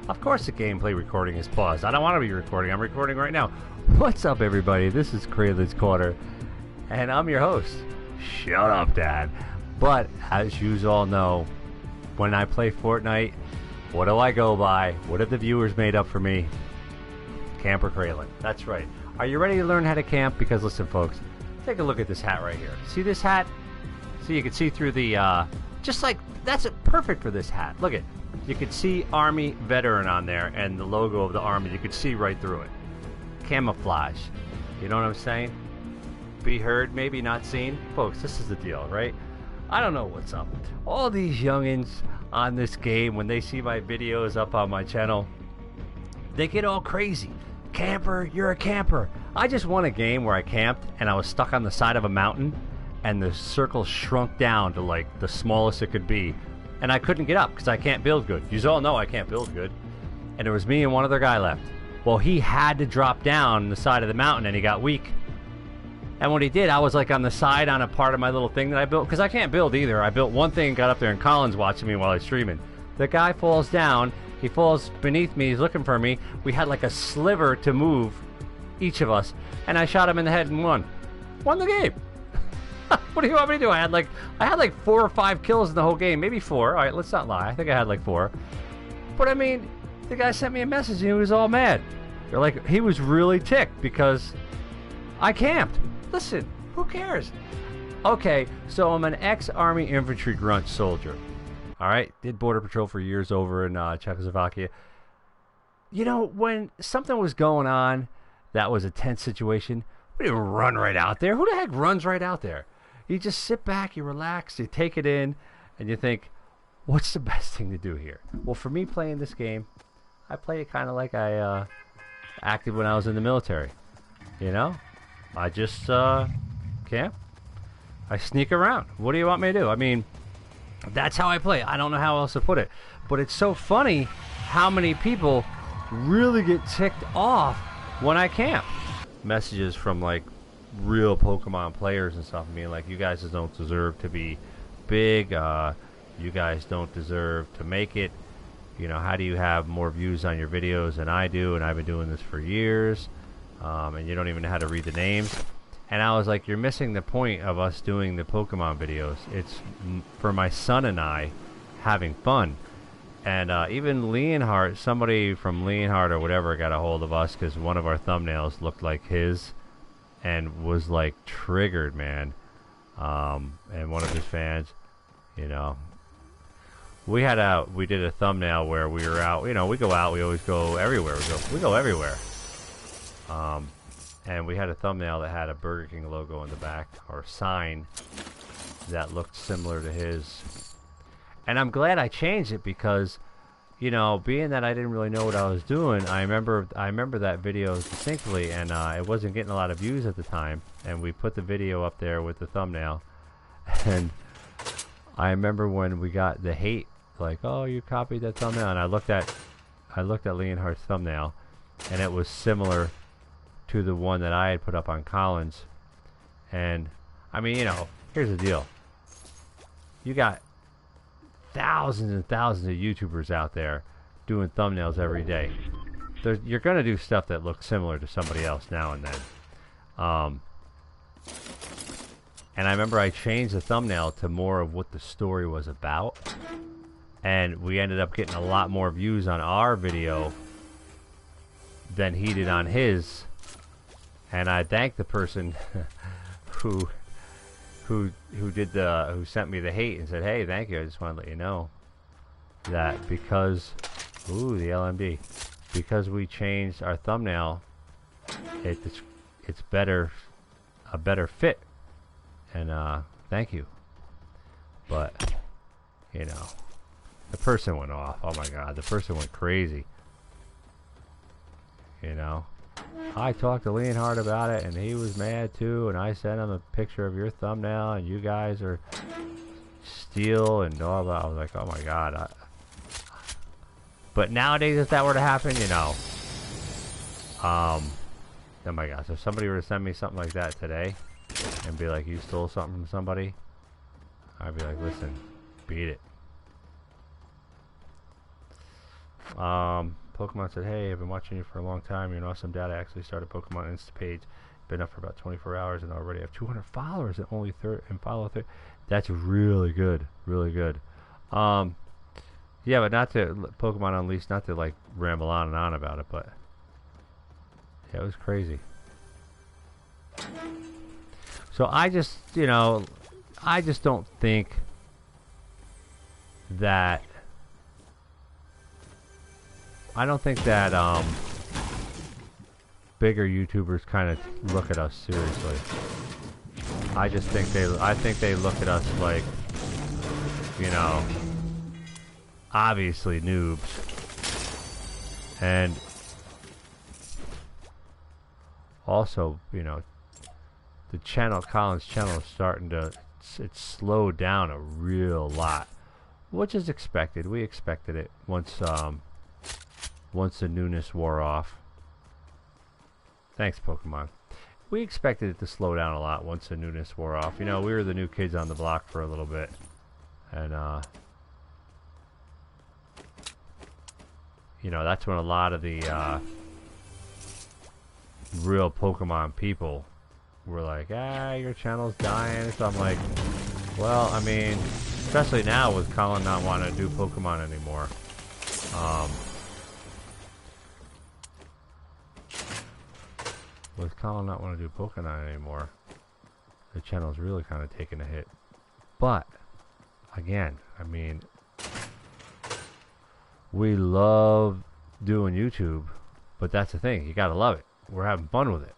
Of course the gameplay recording is paused. I don't want to be recording. I'm recording right now. What's up, everybody? This is Cralin's Corner, and I'm your host, ShutUpDad. But, as you all know, when I play Fortnite, what do I go by? What have the viewers made up for me? Camper Cralin. That's right. Are you ready to learn how to camp? Because listen, folks, take a look at this hat right here. See this hat? So you can see through the, just like, that's perfect for this hat. Look at, you can see Army Veteran on there and the logo of the Army. You could see right through it. Camouflage. You know what I'm saying? Be heard, maybe not seen. Folks, this is the deal, right? I don't know what's up. All these youngins on this game, when they see my videos up on my channel, they get all crazy. Camper, you're a camper. I just won a game where I camped and I was stuck on the side of a mountain and the circle shrunk down to like the smallest it could be. And I couldn't get up because I can't build good. You all know I can't build good. And it was me and one other guy left. Well, he had to drop down the side of the mountain and he got weak. And when he did, I was like on the side on a part of my little thing that I built. Because I can't build either. I built one thing and got up there and Colin's watching me while I was streaming. The guy falls down. He falls beneath me. He's looking for me. We had like a sliver to move, each of us. And I shot him in the head and won. Won the game. What do you want me to do? I had like 4 or 5 kills in the whole game. Maybe 4. All right, let's not lie. I think I had like 4. But I mean, the guy sent me a message and he was all mad. They're like, he was really ticked because I camped. Listen, who cares? Okay, so I'm an ex-Army infantry grunt soldier. All right, did border patrol for years over in Czechoslovakia. You know, when something was going on that was a tense situation, we didn't run right out there. Who the heck runs right out there? You just sit back, you relax, you take it in, and you think, what's the best thing to do here? Well, for me playing this game, I play it kind of like I acted when I was in the military. You know? I just camp. I sneak around. What do you want me to do? I mean, that's how I play. I don't know how else to put it. But it's so funny how many people really get ticked off when I camp. Messages from like real Pokemon players and stuff being like, you guys don't deserve to be big. You guys don't deserve to make it. You know, how do you have more views on your videos than I do? And I've been doing this for years. And you don't even know how to read the names. And I was like, you're missing the point of us doing the Pokemon videos. It's for my son and I having fun. And even Leonhardt, somebody from Leonhardt or whatever got a hold of us because one of our thumbnails looked like his and was like triggered, man. And one of his fans, you know, we did a thumbnail where we were out. You know, we go out, we always go everywhere. We go everywhere. And we had a thumbnail that had a Burger King logo in the back, or sign that looked similar to his. And I'm glad I changed it because, you know, being that I didn't really know what I was doing, I remember that video distinctly, and it wasn't getting a lot of views at the time. And we put the video up there with the thumbnail, and I remember when we got the hate, like, oh, you copied that thumbnail, and I looked at Leonhardt's thumbnail, and it was similar to the one that I had put up on Colin's. And I mean, you know, here's the deal. You got thousands and thousands of YouTubers out there doing thumbnails every day. You're gonna do stuff that looks similar to somebody else now and then. And I remember I changed the thumbnail to more of what the story was about, and we ended up getting a lot more views on our video than he did on his. And I thank the person who sent me the hate and said, hey, thank you. I just want to let you know that because, ooh, the LMD, because we changed our thumbnail, it's better, a better fit. And thank you. But, you know, the person went off. Oh my God, the person went crazy. You know, I talked to Leonhardt about it, and he was mad too. And I sent him a picture of your thumbnail, and you guys are steal and all that. I was like, oh my God. But nowadays, if that were to happen, you know, oh my gosh, if somebody were to send me something like that today, and be like, you stole something from somebody, I'd be like, listen, beat it. Pokemon said, hey, I've been watching you for a long time. You're an awesome dad. I actually started Pokemon Insta page. Been up for about 24 hours and already have 200 followers and only follow 30. That's really good. Really good. Yeah, but not to Pokemon Unleashed, not to like ramble on and on about it, but yeah, it was crazy. So I just, you know, I just don't think that bigger YouTubers kind of look at us seriously. I think they look at us like, you know, obviously noobs. And also, you know, the channel, Colin's channel is starting to, it's slowed down a real lot, which is expected. We expected it once the newness wore off. Thanks, Pokemon. We expected it to slow down a lot once the newness wore off. You know, we were the new kids on the block for a little bit. And, you know, that's when a lot of the real Pokemon people were like, ah, your channel's dying. So I'm like, well, I mean, especially now with Colin not wanting to do Pokemon anymore. With Colin not wanting to do Pokemon anymore, the channel's really kind of taking a hit. But, again, I mean, we love doing YouTube, but that's the thing, you gotta love it. We're having fun with it.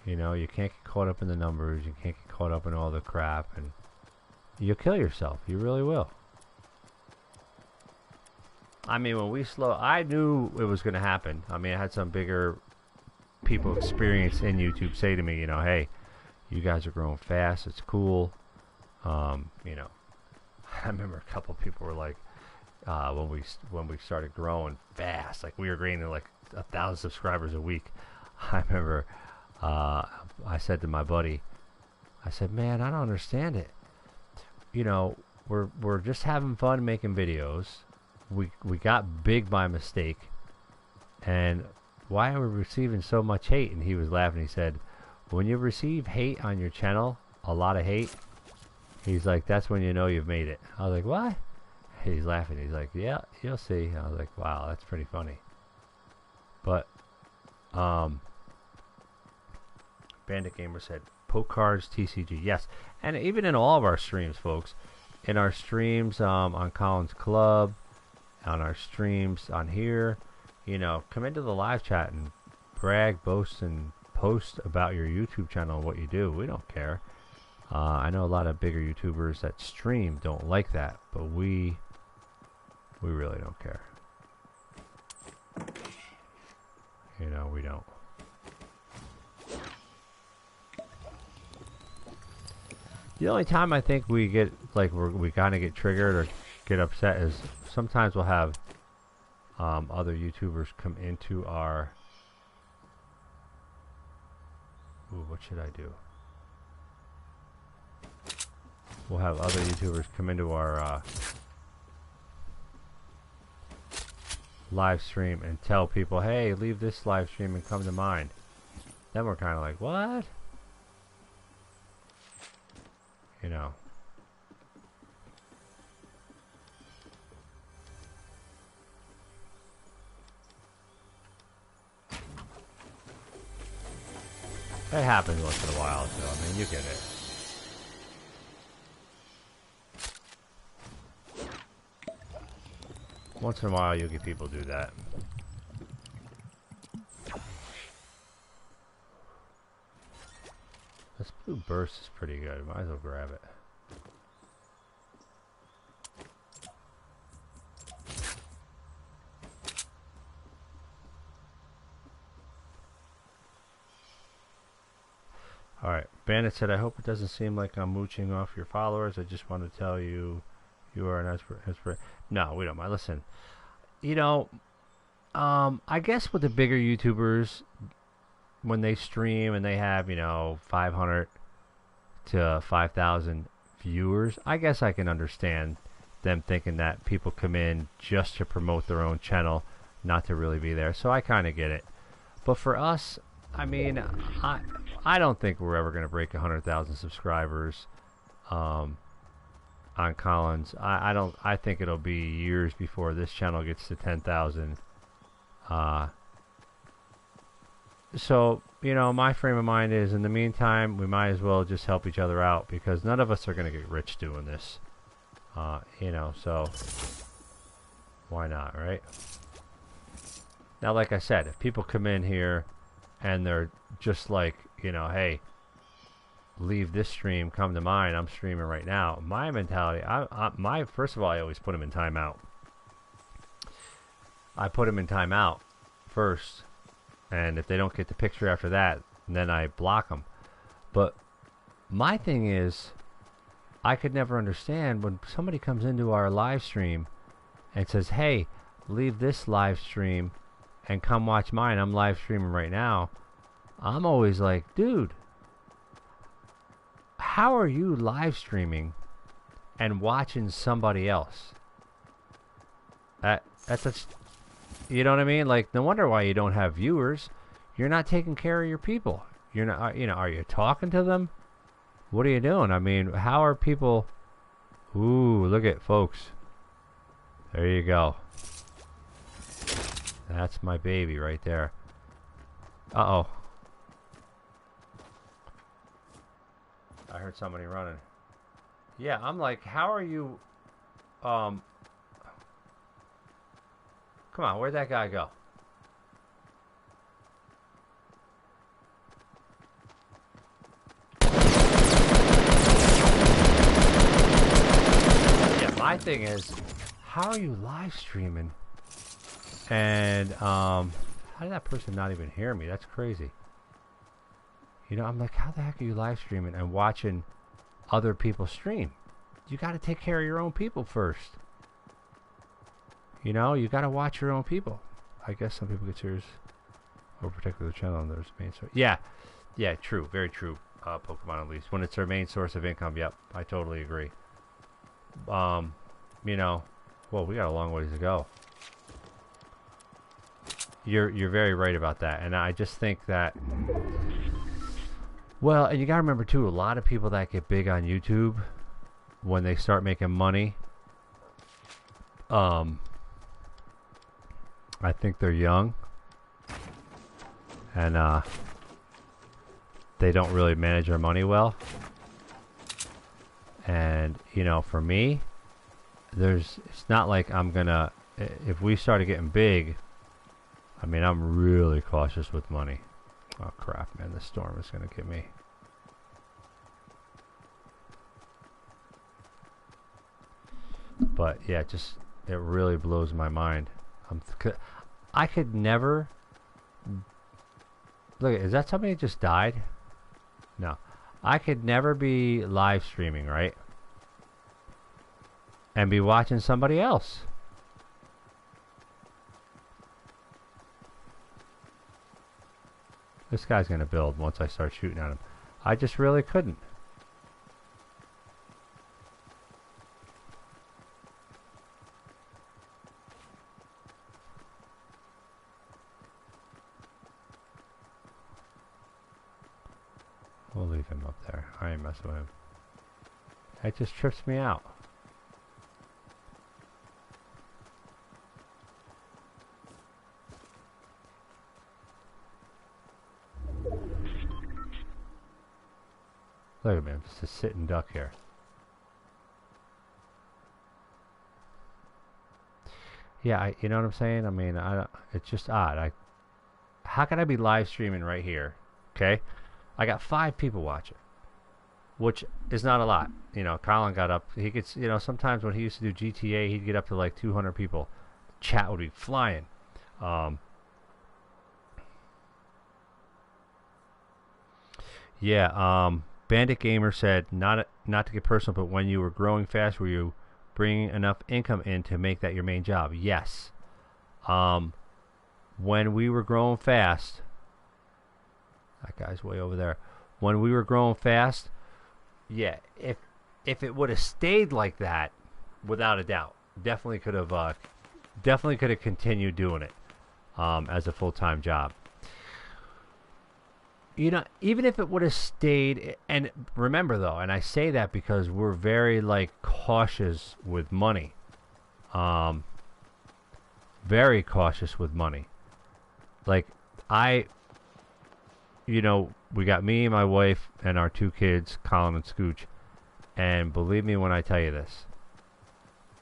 You know, you can't get caught up in the numbers, you can't get caught up in all the crap, and you'll kill yourself. You really will. I mean, when we I knew it was going to happen. I mean, I had some bigger people experience in YouTube say to me, you know, hey, you guys are growing fast, it's cool. You know, I remember a couple people were like, when we started growing fast, like we were gaining like 1,000 subscribers a week. I remember I said to my buddy, I said, man, I don't understand it. You know, we're just having fun making videos. We got big by mistake, and why are we receiving so much hate? And he was laughing. He said, when you receive hate on your channel, a lot of hate, he's like, that's when you know you've made it. I was like, what? He's laughing. He's like, yeah, you'll see. I was like, wow, that's pretty funny. But Bandit Gamer said, Poke Cards TCG. Yes, and even in all of our streams, folks, in our streams on ColinsClub, on our streams on here, you know, come into the live chat and brag, boast, and post about your YouTube channel and what you do. We don't care. I know a lot of bigger YouTubers that stream don't like that, but we really don't care. You know, we don't. The only time I think we get, like, we kind of get triggered or get upset is sometimes we'll have other YouTubers come into our... Ooh, what should I do? We'll have other YouTubers come into our live stream and tell people, hey, leave this live stream and come to mine. Then we're kind of like, what? You know. It happens once in a while, so I mean, you get it. Once in a while, you'll get people do that. This blue burst is pretty good. Might as well grab it. Alright, Bandit said, I hope it doesn't seem like I'm mooching off your followers. I just want to tell you, you are an inspiration. No, we don't mind. Listen, you know, I guess with the bigger YouTubers, when they stream and they have, you know, 500 to 5,000 viewers, I guess I can understand them thinking that people come in just to promote their own channel, not to really be there. So I kind of get it. But for us, I mean, I don't think we're ever going to break 100,000 subscribers on Collins. I think it'll be years before this channel gets to 10,000. So, you know, my frame of mind is, in the meantime, we might as well just help each other out, because none of us are going to get rich doing this. You know, so why not, right? Now, like I said, if people come in here and they're just like, you know, hey, leave this stream, come to mine, I'm streaming right now. My mentality, first of all, I always put them in timeout. I put them in timeout first, and if they don't get the picture after that, then I block them. But my thing is, I could never understand when somebody comes into our live stream and says, hey, leave this live stream and come watch mine, I'm live streaming right now. I'm always like, dude, how are you live streaming and watching somebody else? That's you know what I mean? Like, no wonder why you don't have viewers. You're not taking care of your people. You're not, you know, are you talking to them? What are you doing? I mean, how are people? Ooh, look at folks. There you go. That's my baby right there. Uh-oh. I heard somebody running. Yeah, I'm like, how are you? Come on, where'd that guy go? Yeah, my thing is, how are you live streaming? And how did that person not even hear me? That's crazy. You know, I'm like, how the heck are you live streaming and watching other people stream? You got to take care of your own people first. You know, you got to watch your own people. I guess some people get serious over particular channel and there's main source. Yeah, yeah, true, very true. Pokemon, at least when it's their main source of income. Yep, I totally agree. You know, well, we got a long ways to go. You're very right about that, and I just think that. Well, and you gotta remember too, a lot of people that get big on YouTube, when they start making money, I think they're young, and they don't really manage their money well. And you know, for me, it's not like I'm gonna, if we started getting big, I mean, I'm really cautious with money. Oh crap, man, the storm is gonna get me. But yeah, it really blows my mind. I could never. Look, is that somebody that just died? No, I could never be live streaming, right? And be watching somebody else. This guy's gonna build once I start shooting at him. I just really couldn't. We'll leave him up there. I ain't messing with him. That just trips me out. Look at me, I'm just a sitting duck here. Yeah, you know what I'm saying? I mean, it's just odd. How can I be live streaming right here? Okay, I got 5 people watching, which is not a lot. You know, Cralin got up. He gets, you know, sometimes when he used to do GTA, he'd get up to like 200 people. Chat would be flying. Yeah. Bandit Gamer said, not to get personal, but when you were growing fast, were you bringing enough income in to make that your main job? Yes. When we were growing fast, that guy's way over there. When we were growing fast, yeah, if it would have stayed like that, without a doubt. Definitely could have continued doing it as a full-time job. You know, even if it would have stayed, and remember though, and I say that because we're very like cautious with money. Very cautious with money. Like you know, we got me, my wife, and our 2 kids, Colin and Scooch. And believe me when I tell you this,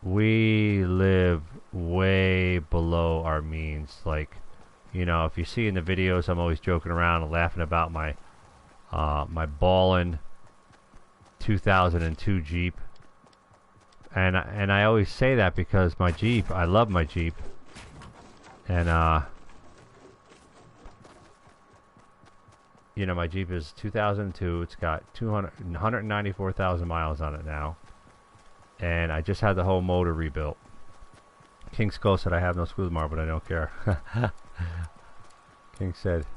we live way below our means. Like, you know, if you see in the videos, I'm always joking around and laughing about my my ballin' 2002 Jeep. And I always say that because my Jeep, I love my Jeep. And you know, my Jeep is 2002. It's got 194,000 miles on it now. And I just had the whole motor rebuilt. King Skull said I have no screws more, but I don't care. King said,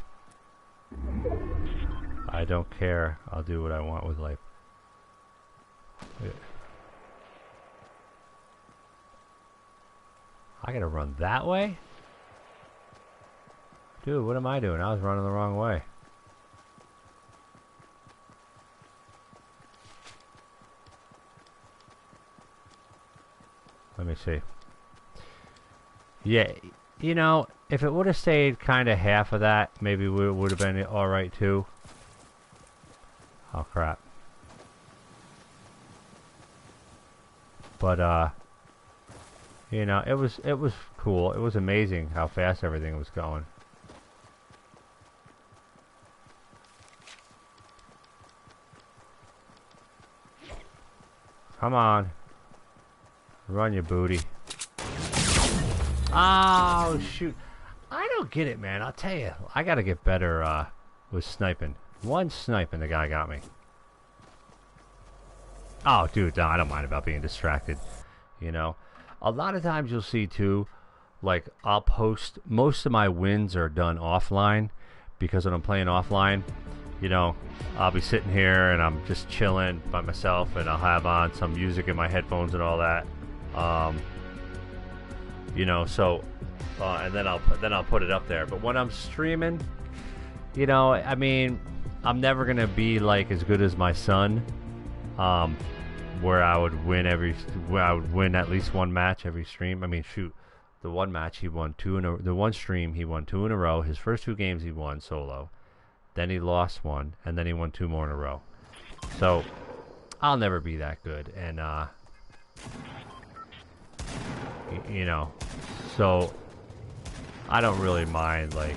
I don't care. I'll do what I want with life. Yeah. I gotta run that way? Dude, what am I doing? I was running the wrong way. Let me see. Yeah, you know, if it would have stayed kind of half of that, maybe it would have been alright too. Oh crap. But you know, it was cool. It was amazing how fast everything was going. Come on. Run, you booty. Oh, shoot. I don't get it, man. I'll tell you. I got to get better with sniping. One snipe and the guy got me. Oh, dude, no, I don't mind about being distracted. You know? A lot of times you'll see, too, like, I'll post... Most of my wins are done offline. Because when I'm playing offline, you know, I'll be sitting here and I'm just chilling by myself. And I'll have on some music in my headphones and all that. You know, so, and then I'll put it up there. But when I'm streaming, you know, I mean, I'm never gonna be like as good as my son, where I would win at least one match every stream. I mean, shoot, the one match he won the one stream he won 2 in a row. His first 2 games he won solo, then he lost 1, and then he won 2 more in a row. So, I'll never be that good, and you know, so I don't really mind. Like,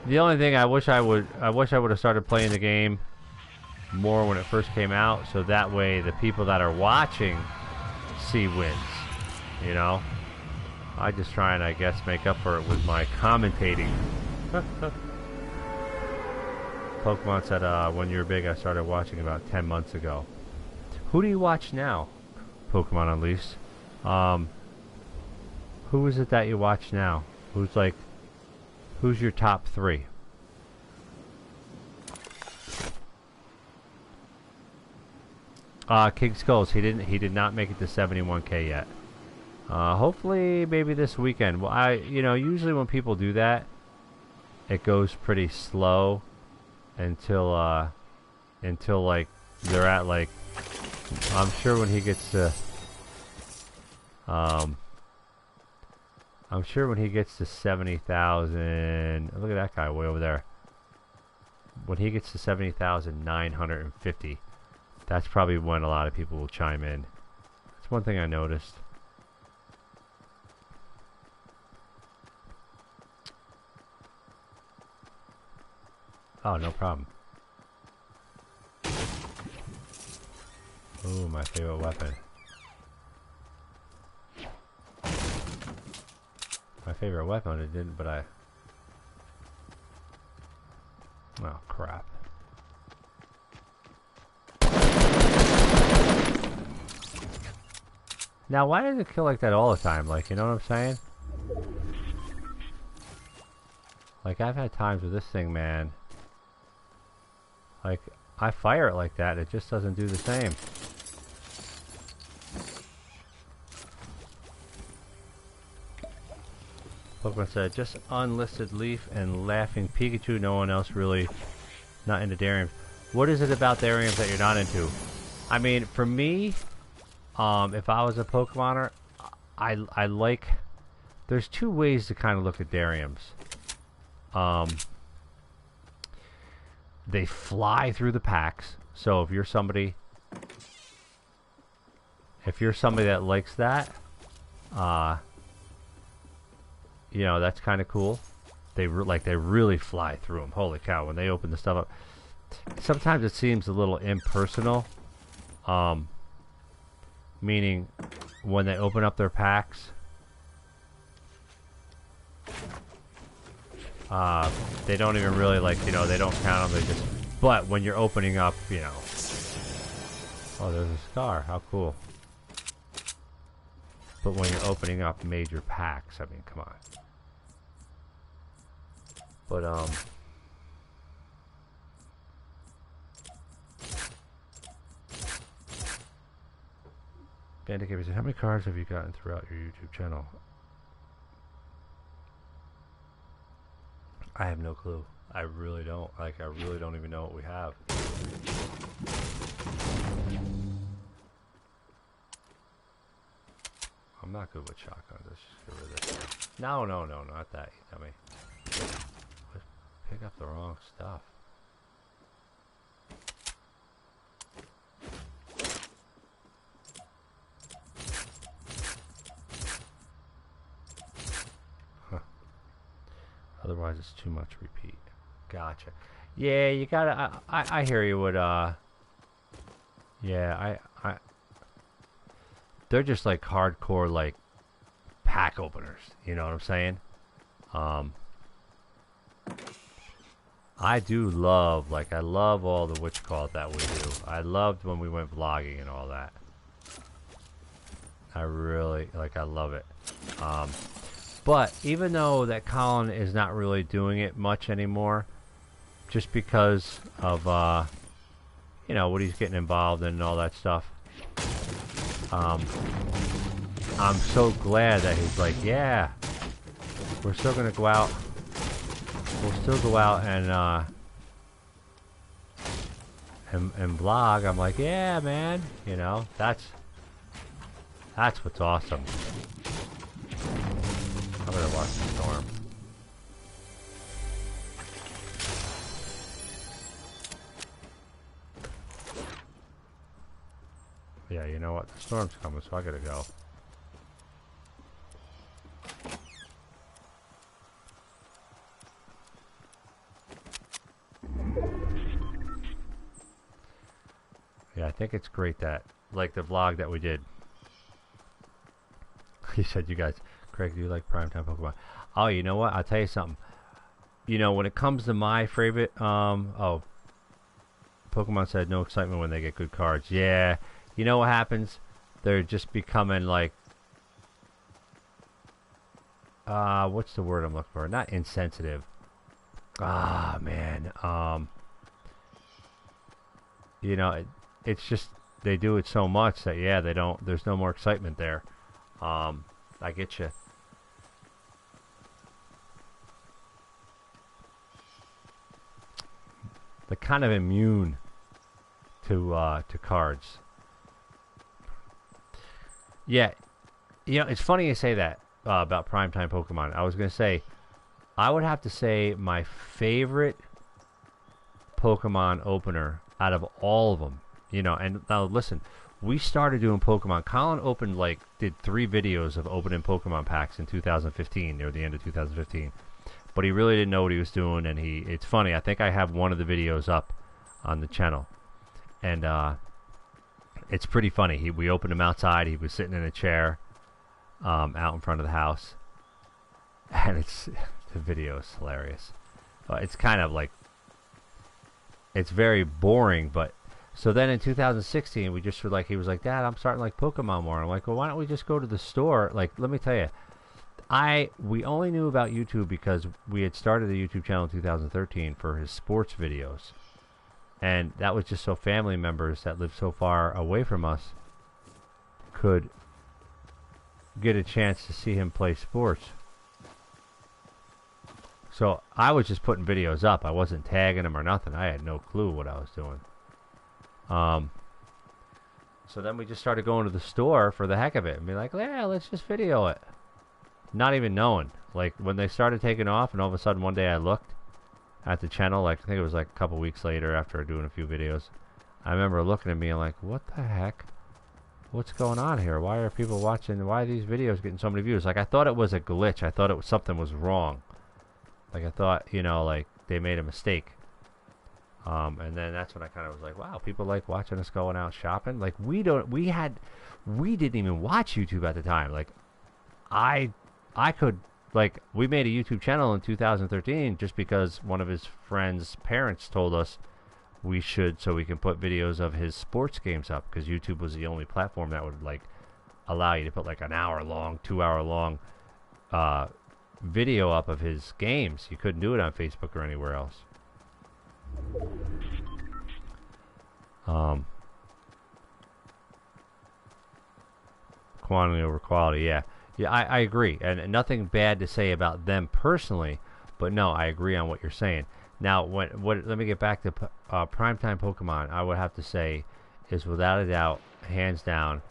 the only thing I wish I would have started playing the game more when it first came out, so that way the people that are watching see wins. You know, I just try and I guess make up for it with my commentating. Pokemon said when you were big, I started watching about 10 months ago. Who do you watch now? Pokemon Unleashed. Who is it that you watch now? Who's your top 3? King Skulls, he did not make it to 71K yet. Hopefully maybe this weekend. Well, you know, usually when people do that, it goes pretty slow until like they're at like, I'm sure when he gets to I'm sure when he gets to 70,000, look at that guy way over there. When he gets to 70,950, that's probably when a lot of people will chime in. That's one thing I noticed. Oh, no problem. Ooh, my favorite weapon. My favorite weapon, it didn't, but I... Oh, crap. Now, why does it kill like that all the time? Like, you know what I'm saying? Like, I've had times with this thing, man. Like, I fire it like that, it just doesn't do the same. Pokemon said, just unlisted Leaf and Laughing Pikachu. No one else really not into Dariums. What is it about Dariums that you're not into? I mean, for me, if I was a Pokemoner, I like... There's two ways to kind of look at Dariums. They fly through the packs. So if you're somebody that likes that, you know, that's kind of cool. They really fly through them. Holy cow! When they open the stuff up, sometimes it seems a little impersonal. Meaning, when they open up their packs, they don't even really they don't count them. They just. But when you're opening up, you know. Oh, there's a scar. How cool. But when you're opening up major packs, I mean, come on. But, Bandicap said, how many cards have you gotten throughout your YouTube channel? I have no clue. I really don't. I really don't even know what we have. I'm not good with shotguns. Let's just get rid of this. No, not that. You dummy. Pick up the wrong stuff. Huh. Otherwise, it's too much repeat. Gotcha. Yeah, you gotta. I hear you. With yeah, they're just like hardcore like pack openers. You know what I'm saying? I do love, I love all the witch-calls that we do. I loved when we went vlogging and all that. I really, I love it. But even though that Colin is not really doing it much anymore, just because of, you know, what he's getting involved in and all that stuff, I'm so glad that he's like, yeah, we're still going to go out. We'll still go out and vlog. I'm like, yeah, man. You know, that's what's awesome. I'm gonna watch the storm. Yeah, you know what? The storm's coming, so I gotta go. Yeah, I think it's great that, like the vlog that we did. He said, you guys, Craig, do you like primetime Pokemon? Oh, you know what? I'll tell you something. You know, when it comes to my favorite, oh, Pokemon said no excitement when they get good cards. Yeah, you know what happens? They're just becoming like, what's the word I'm looking for? Not insensitive. Ah, man. You know, it's just they do it so much that yeah, they don't. There's no more excitement there. I get you. They're kind of immune to cards. Yeah, you know, it's funny you say that about primetime Pokemon. I was gonna say, I would have to say my favorite Pokemon opener out of all of them. You know, and now listen, we started doing Pokemon. Colin did 3 videos of opening Pokemon packs in 2015, near the end of 2015. But he really didn't know what he was doing, and it's funny, I think I have one of the videos up on the channel. And it's pretty funny. We opened him outside, he was sitting in a chair out in front of the house. And the video is hilarious. It's kind of like, it's very boring, but so then in 2016, we just were like, he was like, Dad, I'm starting to like Pokemon more. I'm like, well, why don't we just go to the store? Like, let me tell you, we only knew about YouTube because we had started the YouTube channel in 2013 for his sports videos. And that was just so family members that lived so far away from us could get a chance to see him play sports. So I was just putting videos up. I wasn't tagging them or nothing. I had no clue what I was doing. So then we just started going to the store for the heck of it and be like, yeah, let's just video it. Not even knowing. Like, when they started taking off, and all of a sudden one day I looked at the channel, like, I think it was like a couple weeks later after doing a few videos. I remember looking at me and like, what the heck? What's going on here? Why are people watching? Why are these videos getting so many views? Like, I thought it was a glitch. I thought it was something was wrong. Like, I thought, you know, like, they made a mistake. And then that's when I kind of was like, wow, people like watching us going out shopping. Like, we didn't even watch YouTube at the time. Like, I could, like, we made a YouTube channel in 2013 just because one of his friend's parents told us we should, so we can put videos of his sports games up, because YouTube was the only platform that would, like, allow you to put like an hour long, 2 hour long video up of his games. You couldn't do it on Facebook or anywhere else. Quantity over quality, yeah. Yeah, I agree. And nothing bad to say about them personally, but no, I agree on what you're saying. Now, let me get back to primetime Pokemon. I would have to say is without a doubt, hands down,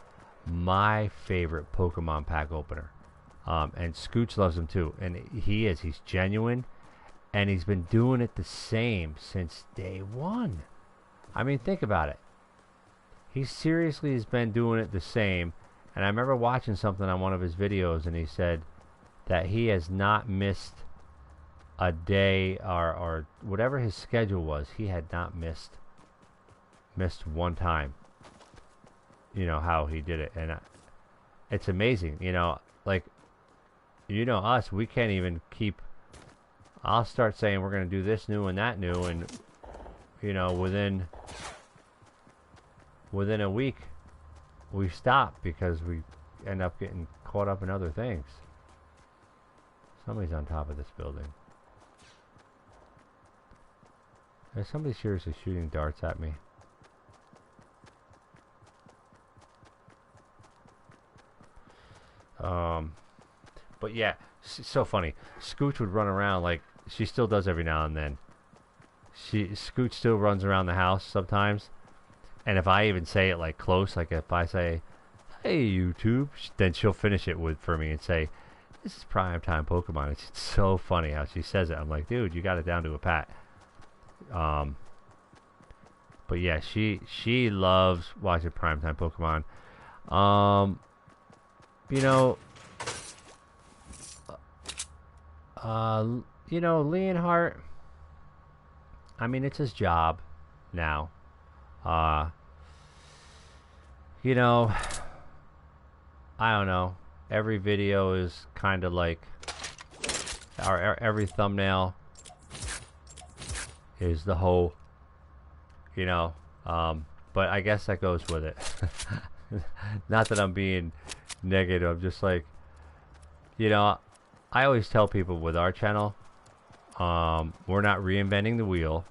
my favorite Pokemon pack opener. And Scooch loves him too. And he's genuine. And he's been doing it the same since day one. I mean, think about it. He seriously has been doing it the same. And I remember watching something on one of his videos, and he said that he has not missed a day or whatever his schedule was. He had not missed one time. You know, how he did it. And it's amazing. You know, like, you know us, we can't even keep... I'll start saying we're going to do this new and that new, and, you know, within a week, we stop because we end up getting caught up in other things. Somebody's on top of this building. Is somebody seriously shooting darts at me? But yeah, so funny. Scooch would run around like she still does every now and then. Scooch still runs around the house sometimes. And if I even say it like close, like if I say, "Hey YouTube," then she'll finish it for me and say, "This is primetime Pokemon." It's so funny how she says it. I'm like, dude, you got it down to a pat. But yeah, she loves watching primetime Pokemon. You know, Leonhardt, I mean, it's his job now. You know, I don't know. Every video is kind of like, every thumbnail is the whole, you know, but I guess that goes with it. Not that I'm being negative, I'm just like, you know, I always tell people with our channel, we're not reinventing the wheel.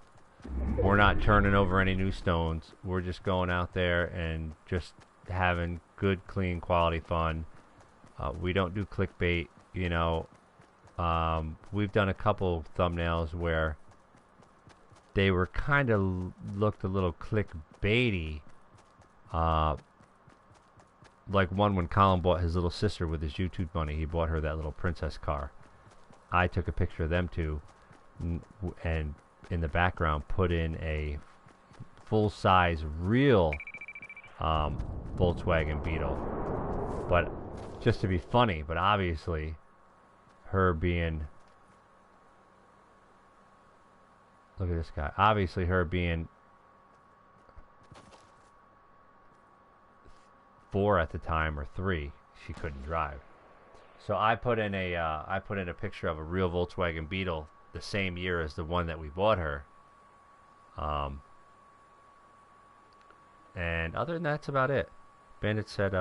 We're not turning over any new stones. We're just going out there and just having good, clean, quality fun. We don't do clickbait, you know. We've done a couple thumbnails where they were kind of looked a little clickbaity. Like one when Colin bought his little sister with his YouTube money. He bought her that little princess car. I took a picture of them two, and in the background put in a full-size real Volkswagen Beetle. But just to be funny, but obviously her being... Look at this guy. Obviously her being 4 at the time, or 3, she couldn't drive. So I put in a picture of a real Volkswagen Beetle the same year as the one that we bought her. And other than that, that's about it. Bandit said,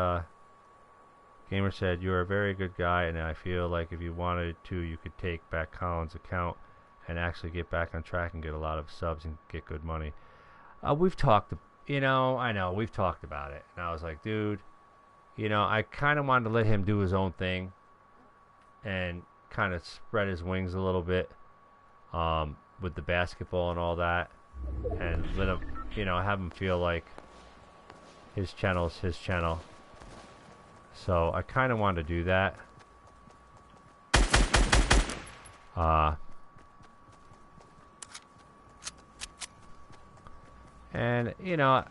Gamer said, "You're a very good guy, and I feel like if you wanted to, you could take back Colin's account and actually get back on track and get a lot of subs and get good money." We've talked, you know, I know, we've talked about it. And I was like, dude, you know, I kind of wanted to let him do his own thing and kind of spread his wings a little bit. with the basketball and all that, and let him, you know, have him feel like his channel's his channel. So I kind of wanted to do that. And you know,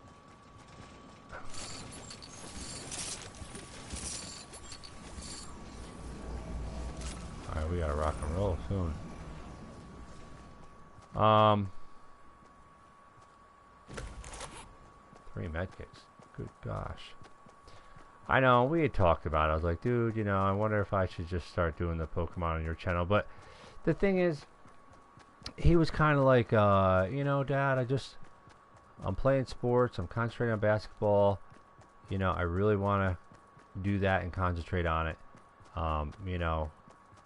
alright, we gotta rock and roll soon. 3 medkits. Good gosh. I know, we had talked about it. I was like, dude, you know, I wonder if I should just start doing the Pokemon on your channel. But the thing is, he was kind of like, you know, Dad, I'm playing sports. I'm concentrating on basketball. You know, I really want to do that and concentrate on it. You know,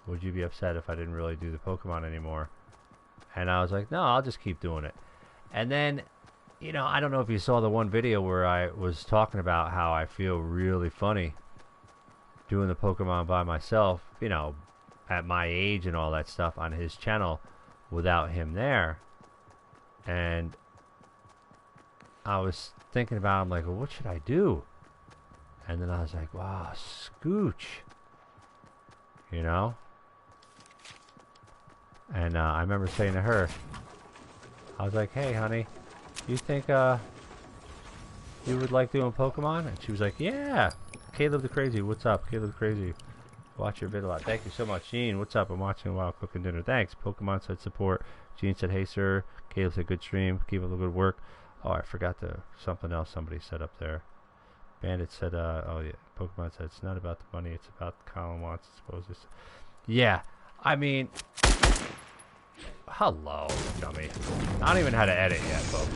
would you be upset if I didn't really do the Pokemon anymore? And I was like, no, I'll just keep doing it. And then, you know, I don't know if you saw the one video where I was talking about how I feel really funny doing the Pokemon by myself, you know, at my age and all that stuff on his channel without him there. And I was thinking about, I'm like, well, what should I do? And then I was like, wow, Scooch. You know? And I remember saying to her, I was like, hey, honey, you think you would like doing Pokemon? And she was like, yeah. Caleb the Crazy, what's up? Caleb the Crazy. Watch your vid a lot. Thank you so much. Gene, what's up? I'm watching while cooking dinner. Thanks. Pokemon said support. Gene said, hey, sir. Caleb said, good stream. Keep up the good work. Oh, I forgot something else somebody said up there. Bandit said, oh, yeah. Pokemon said, it's not about the money. It's about Colin wants, I suppose. Yeah. I mean, hello, dummy. I don't even know how to edit yet, folks.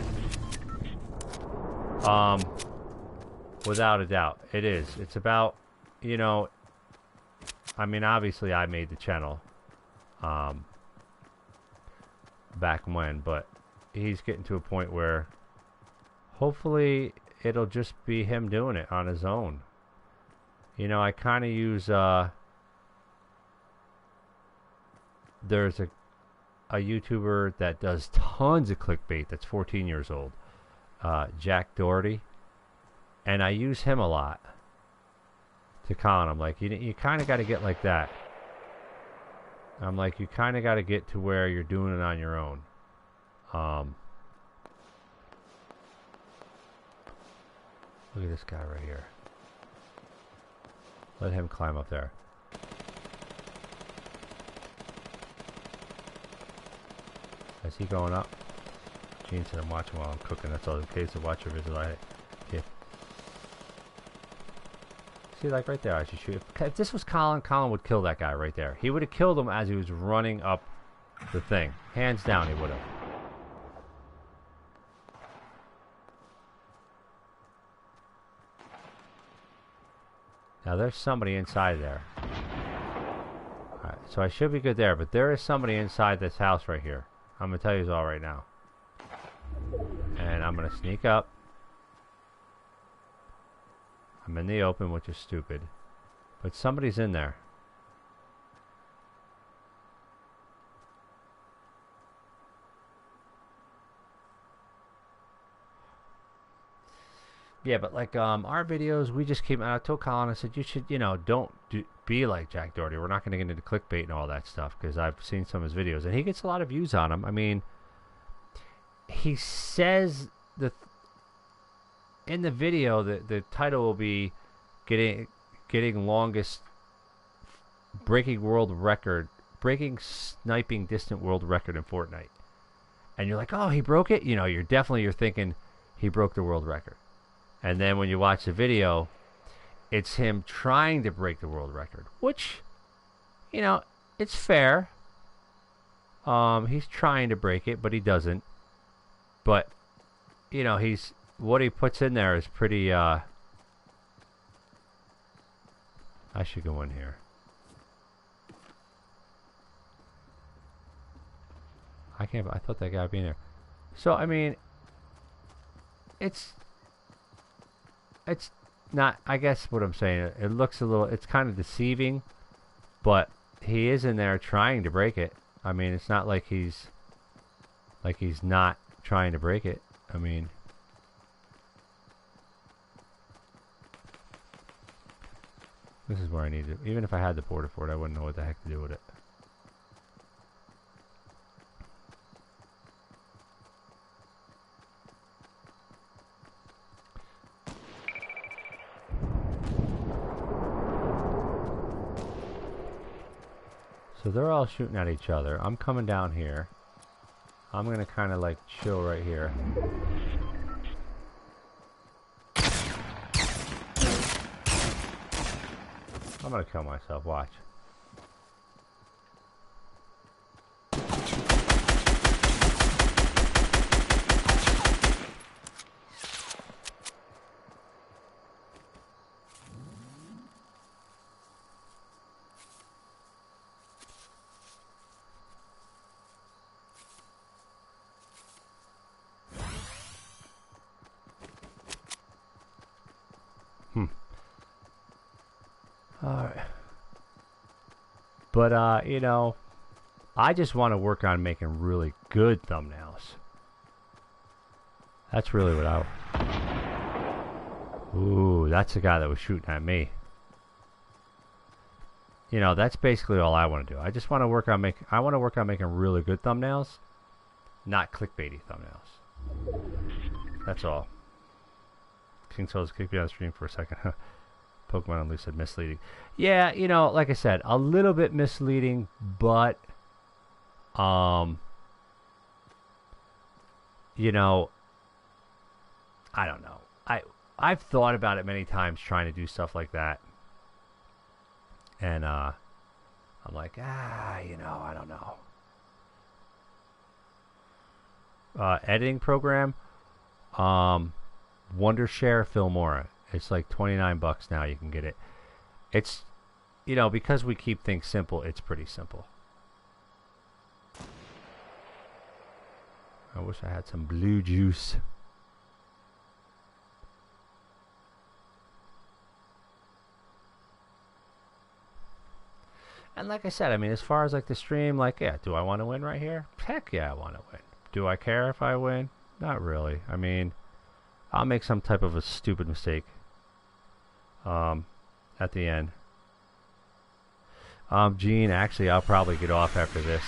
Without a doubt, it is. It's about, you know, I mean, obviously I made the channel back when, but he's getting to a point where hopefully it'll just be him doing it on his own. You know, I kind of use, there's a YouTuber that does tons of clickbait that's 14 years old, Jack Doherty, and I use him a lot to Colin. I'm like, you kind of got to get like that. I'm like, you kind of got to get to where you're doing it on your own. Look at this guy right here. Let him climb up there. Is he going up? Gene said I'm watching while I'm cooking. That's all in case of watch your video. Yeah. See, like right there, I should shoot. If this was Colin, Colin would kill that guy right there. He would have killed him as he was running up the thing. Hands down, he would have. Now, there's somebody inside there. Alright, so I should be good there, but there is somebody inside this house right here. I'm going to tell you all right now. And I'm going to sneak up. I'm in the open, which is stupid. But somebody's in there. Yeah, but like our videos, we just keep. I told Colin, I said, you should, you know, don't be like Jack Doherty. We're not going to get into clickbait and all that stuff because I've seen some of his videos and he gets a lot of views on them. I mean, he says in the video the title will be getting longest breaking sniping distant world record in Fortnite. And you're like, oh, he broke it. You know, you're thinking he broke the world record. And then when you watch the video, it's him trying to break the world record, which, you know, it's fair. He's trying to break it, but he doesn't. But, you know, what he puts in there is pretty, I should go in here. I thought that guy would be in there. So, I mean, it's not, I guess what I'm saying, it looks a little, it's kind of deceiving, but he is in there trying to break it. I mean, it's not like he's not trying to break it. I mean, this is where I need it. Even if I had the porta fort, I wouldn't know what the heck to do with it. So they're all shooting at each other. I'm coming down here. I'm gonna kind of like chill right here. I'm gonna kill myself, watch. Alright. But, you know, I just want to work on making really good thumbnails. That's really what I... Ooh, that's the guy that was shooting at me. You know, that's basically all I want to do. I just want to work on making really good thumbnails, not clickbaity thumbnails. That's all. King Souls kicked me on the stream for a second. Pokemon Unleashed said misleading. Yeah, you know, like I said, a little bit misleading, but you know, I don't know. I've thought about it many times trying to do stuff like that. And I'm like, you know, I don't know. Editing program, Wondershare Filmora. It's like $29 now. You can get it. It's, you know, because we keep things simple, it's pretty simple. I wish I had some blue juice. And like I said, I mean, as far as like the stream, like, yeah, do I want to win right here? Heck yeah, I want to win. Do I care if I win? Not really. I mean, I'll make some type of a stupid mistake at the end. Gene, actually, I'll probably get off after this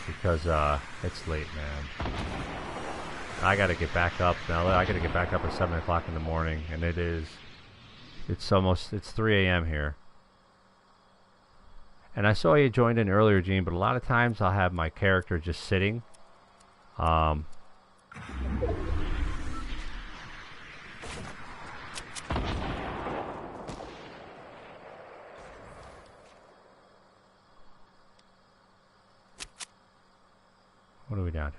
because it's late, man. I gotta get back up now. I gotta get back up at 7 o'clock in the morning, and it's 3 a.m. here. And I saw you joined in earlier, Gene, but a lot of times I'll have my character just sitting. What are we down to?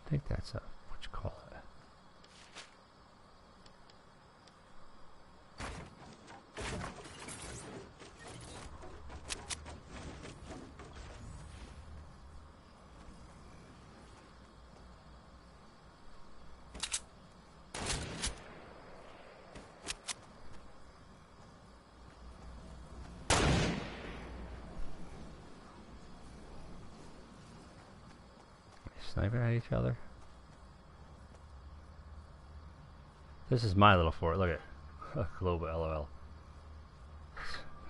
I think that's what you call it. Sniping at each other. This is my little fort. Look at Global LOL.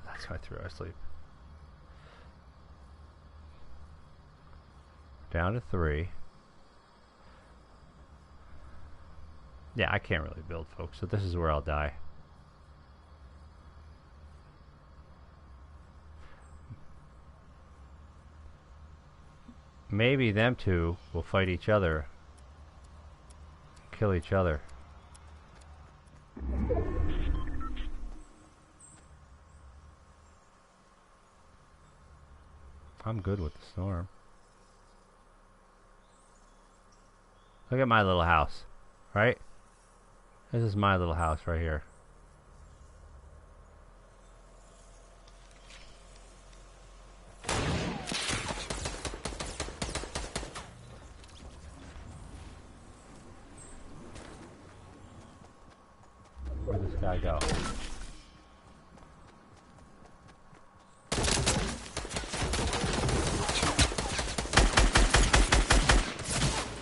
That's how I threw her asleep. Down to 3. Yeah, I can't really build, folks. So this is where I'll die. maybe them two will fight each other, kill each other. I'm good with the storm. Look at my little house, right? This is my little house right here. Where'd this guy go?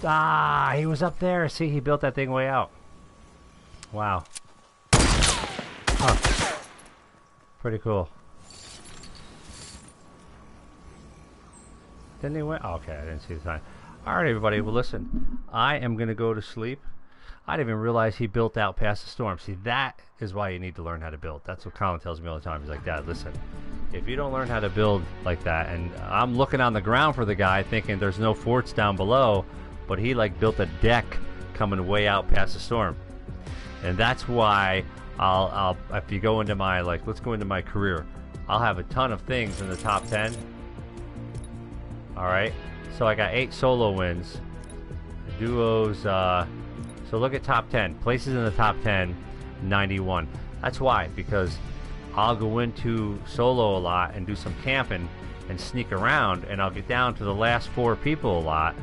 Ah, he was up there. See, he built that thing way out. Wow. Huh. Pretty cool. Didn't he win? Oh, okay, I didn't see the time. Alright, everybody. Well, listen. I am going to go to sleep. I didn't even realize he built out past the storm. See, that is why you need to learn how to build. That's what Colin tells me all the time. He's like, Dad, listen. If you don't learn how to build like that, and I'm looking on the ground for the guy thinking there's no forts down below, but he like built a deck coming way out past the storm. And that's why I'll if you go into my, like, let's go into my career, I'll have a ton of things in the top 10. Alright, so I got 8 solo wins, duos, so look at top 10 places in the top 10, 91. That's why, because I'll go into solo a lot and do some camping and sneak around, and I'll get down to the last 4 people a lot,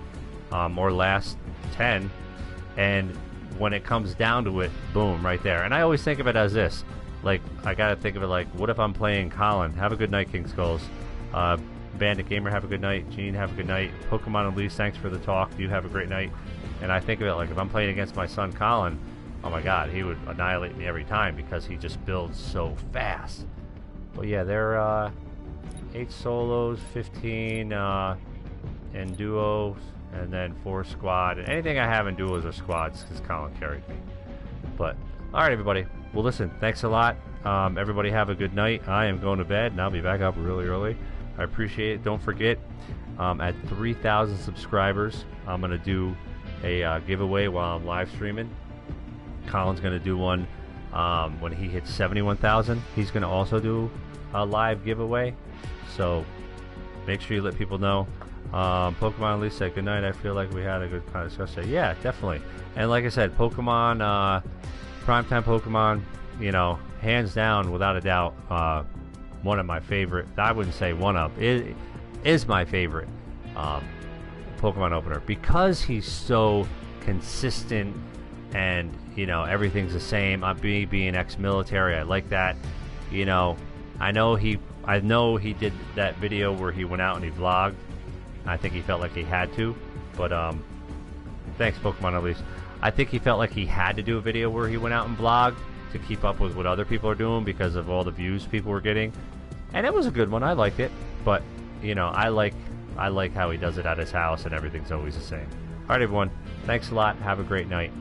or last 10, and when it comes down to it, boom, right there. And I always think of it as this, like, I gotta think of it like, what if I'm playing Colin? Have a good night, King Skulls. Bandit Gamer, have a good night. Gene, have a good night. Pokemon Elise, thanks for the talk. You have a great night. And I think of it like, if I'm playing against my son Colin, oh my god, he would annihilate me every time because he just builds so fast. But yeah, they're 8 solos, 15 in duos, and then 4 squad. And anything I have in duos or squads because Colin carried me. But alright, everybody. Well, listen, thanks a lot. Everybody have a good night. I am going to bed, and I'll be back up really early. I appreciate it. Don't forget, at 3,000 subscribers, I'm going to do a giveaway while I'm live streaming. Colin's going to do one when he hits 71,000. He's going to also do a live giveaway. So make sure you let people know. Pokemon Elise said, good night. I feel like we had a good kind of discussion. Yeah, definitely. And like I said, Pokemon, Primetime Pokemon, you know, hands down, without a doubt, one of my favorite, I wouldn't say one of, it is my favorite Pokemon opener, because he's so consistent and, you know, everything's the same. I'm being ex-military, I like that. You know, I know he did that video where he went out and he vlogged. I think he felt like he had to, but thanks, Pokemon Elise. I think he felt like he had to do a video where he went out and vlogged to keep up with what other people are doing because of all the views people were getting. And it was a good one. I liked it. But, you know, I like how he does it at his house and everything's always the same. Alright, everyone. Thanks a lot. Have a great night.